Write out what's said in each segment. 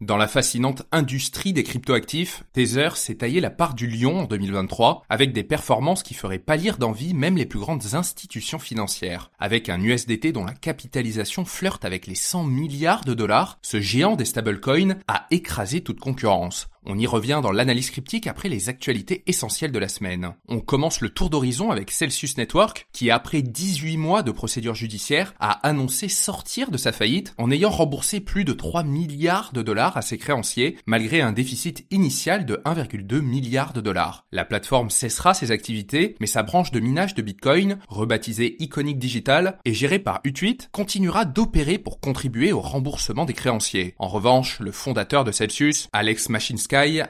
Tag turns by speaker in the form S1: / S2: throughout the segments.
S1: Dans la fascinante industrie des cryptoactifs, Tether s'est taillé la part du lion en 2023 avec des performances qui feraient pâlir d'envie même les plus grandes institutions financières. Avec un USDT dont la capitalisation flirte avec les 100 milliards de dollars, ce géant des stablecoins a écrasé toute concurrence. On y revient dans l'analyse cryptique après les actualités essentielles de la semaine. On commence le tour d'horizon avec Celsius Network qui, après 18 mois de procédure judiciaire, a annoncé sortir de sa faillite en ayant remboursé plus de 3 milliards de dollars à ses créanciers malgré un déficit initial de 1,2 milliard de dollars. La plateforme cessera ses activités, mais sa branche de minage de Bitcoin, rebaptisée Iconic Digital et gérée par Utwit, continuera d'opérer pour contribuer au remboursement des créanciers. En revanche, le fondateur de Celsius, Alex Mashinsky,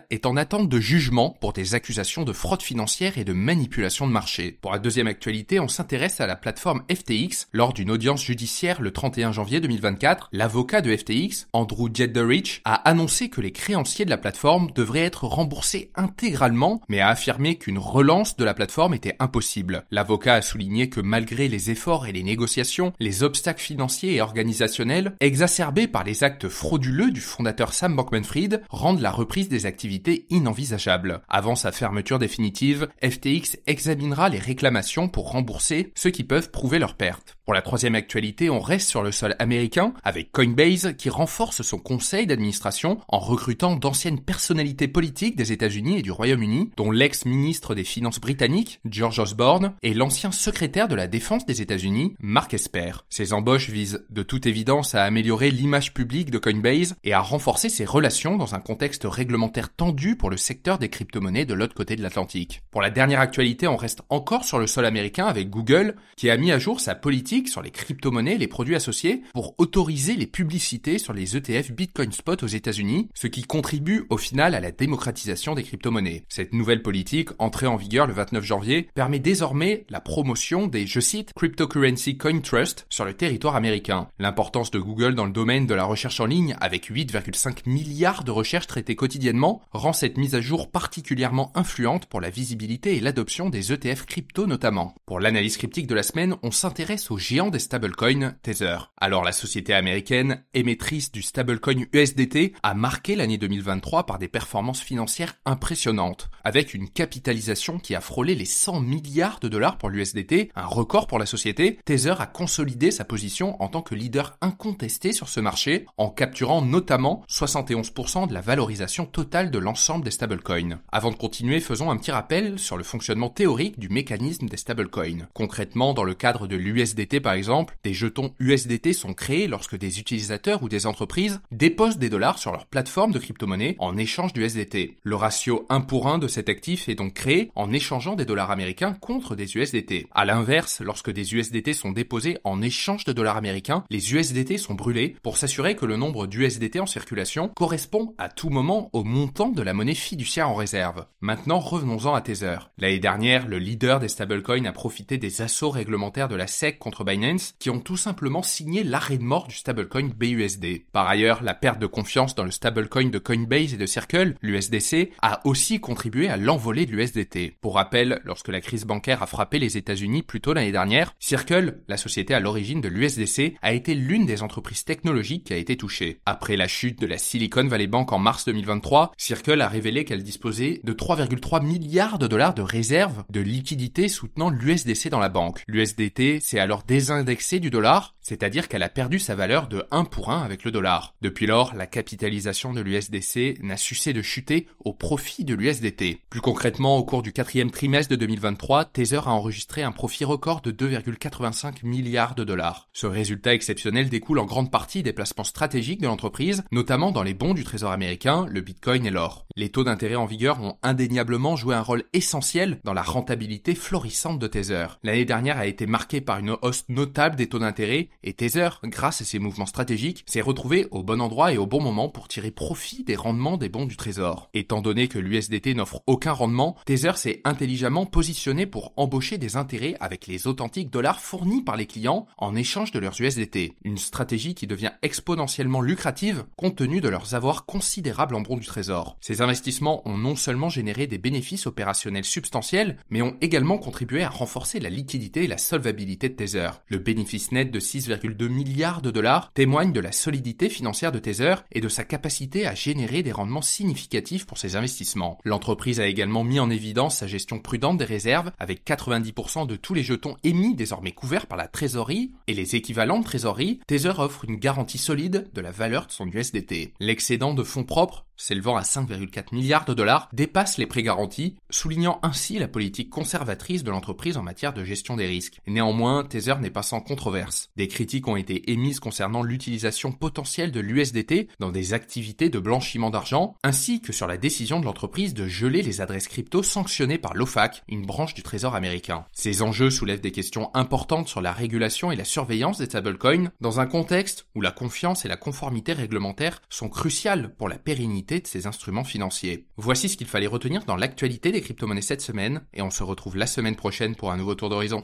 S1: est en attente de jugement pour des accusations de fraude financière et de manipulation de marché. Pour la deuxième actualité, on s'intéresse à la plateforme FTX. Lors d'une audience judiciaire le 31 janvier 2024, l'avocat de FTX, Andrew Jedderich, a annoncé que les créanciers de la plateforme devraient être remboursés intégralement, mais a affirmé qu'une relance de la plateforme était impossible. L'avocat a souligné que malgré les efforts et les négociations, les obstacles financiers et organisationnels, exacerbés par les actes frauduleux du fondateur Sam Bankman-Fried, rendent la reprise des activités inenvisageables. Avant sa fermeture définitive, FTX examinera les réclamations pour rembourser ceux qui peuvent prouver leur perte. Pour la troisième actualité, on reste sur le sol américain avec Coinbase qui renforce son conseil d'administration en recrutant d'anciennes personnalités politiques des États-Unis et du Royaume-Uni, dont l'ex-ministre des Finances britannique, George Osborne, et l'ancien secrétaire de la Défense des États-Unis, Mark Esper. Ces embauches visent de toute évidence à améliorer l'image publique de Coinbase et à renforcer ses relations dans un contexte réglementaire tendu pour le secteur des crypto-monnaies de l'autre côté de l'Atlantique. Pour la dernière actualité, on reste encore sur le sol américain avec Google qui a mis à jour sa politique sur les crypto-monnaies et les produits associés pour autoriser les publicités sur les ETF Bitcoin Spot aux États-Unis, ce qui contribue au final à la démocratisation des crypto-monnaies. Cette nouvelle politique, entrée en vigueur le 29 janvier, permet désormais la promotion des, je cite, Cryptocurrency Coin Trust sur le territoire américain. L'importance de Google dans le domaine de la recherche en ligne, avec 8,5 milliards de recherches traitées quotidiennement, rend cette mise à jour particulièrement influente pour la visibilité et l'adoption des ETF crypto notamment. Pour l'analyse cryptique de la semaine, on s'intéresse au géant des stablecoins, Tether. Alors la société américaine, émettrice du stablecoin USDT, a marqué l'année 2023 par des performances financières impressionnantes, avec une capitalisation qui a frôlé les 100 milliards de dollars pour l'USDT, un record pour la société. Tether a consolidé sa position en tant que leader incontesté sur ce marché, en capturant notamment 71% de la valorisation totale de l'ensemble des stablecoins. Avant de continuer, faisons un petit rappel sur le fonctionnement théorique du mécanisme des stablecoins. Concrètement, dans le cadre de l'USDT par exemple, des jetons USDT sont créés lorsque des utilisateurs ou des entreprises déposent des dollars sur leur plateforme de crypto-monnaie en échange d'USDT. Le ratio 1 pour 1 de cet actif est donc créé en échangeant des dollars américains contre des USDT. À l'inverse, lorsque des USDT sont déposés en échange de dollars américains, les USDT sont brûlés pour s'assurer que le nombre d'USDT en circulation correspond à tout moment au montant de la monnaie fiduciaire en réserve. Maintenant, revenons-en à Tether. L'année dernière, le leader des stablecoins a profité des assauts réglementaires de la SEC contre Binance qui ont tout simplement signé l'arrêt de mort du stablecoin BUSD. Par ailleurs, la perte de confiance dans le stablecoin de Coinbase et de Circle, l'USDC, a aussi contribué à l'envolée de l'USDT. Pour rappel, lorsque la crise bancaire a frappé les États-Unis plus tôt l'année dernière, Circle, la société à l'origine de l'USDC, a été l'une des entreprises technologiques qui a été touchée. Après la chute de la Silicon Valley Bank en mars 2023, Circle a révélé qu'elle disposait de 3,3 milliards de dollars de réserves de liquidités soutenant l'USDC dans la banque. L'USDT s'est alors désindexé du dollar, c'est-à-dire qu'elle a perdu sa valeur de 1 pour 1 avec le dollar. Depuis lors, la capitalisation de l'USDC n'a cessé de chuter au profit de l'USDT. Plus concrètement, au cours du quatrième trimestre de 2023, Tether a enregistré un profit record de 2,85 milliards de dollars. Ce résultat exceptionnel découle en grande partie des placements stratégiques de l'entreprise, notamment dans les bons du Trésor américain, le Bitcoin et l'or. Les taux d'intérêt en vigueur ont indéniablement joué un rôle essentiel dans la rentabilité florissante de Tether. L'année dernière a été marquée par une hausse notable des taux d'intérêt et Tether, grâce à ses mouvements stratégiques, s'est retrouvé au bon endroit et au bon moment pour tirer profit des rendements des bons du Trésor. Étant donné que l'USDT n'offre aucun rendement, Tether s'est intelligemment positionné pour embaucher des intérêts avec les authentiques dollars fournis par les clients en échange de leurs USDT. Une stratégie qui devient exponentiellement lucrative compte tenu de leurs avoirs considérables en bons du Trésor. Ces investissements ont non seulement généré des bénéfices opérationnels substantiels, mais ont également contribué à renforcer la liquidité et la solvabilité de Tether. Le bénéfice net de 6 6,2 milliards de dollars témoignent de la solidité financière de Tether et de sa capacité à générer des rendements significatifs pour ses investissements. L'entreprise a également mis en évidence sa gestion prudente des réserves, avec 90% de tous les jetons émis désormais couverts par la trésorerie et les équivalents de trésorerie. Tether offre une garantie solide de la valeur de son USDT. L'excédent de fonds propres, s'élevant à 5,4 milliards de dollars, dépasse les prêts garantis, soulignant ainsi la politique conservatrice de l'entreprise en matière de gestion des risques. Néanmoins, Tether n'est pas sans controverse. Des critiques ont été émises concernant l'utilisation potentielle de l'USDT dans des activités de blanchiment d'argent, ainsi que sur la décision de l'entreprise de geler les adresses crypto sanctionnées par l'OFAC, une branche du Trésor américain. Ces enjeux soulèvent des questions importantes sur la régulation et la surveillance des stablecoins, dans un contexte où la confiance et la conformité réglementaire sont cruciales pour la pérennité de ces instruments financiers. Voici ce qu'il fallait retenir dans l'actualité des crypto-monnaies cette semaine, et on se retrouve la semaine prochaine pour un nouveau tour d'horizon.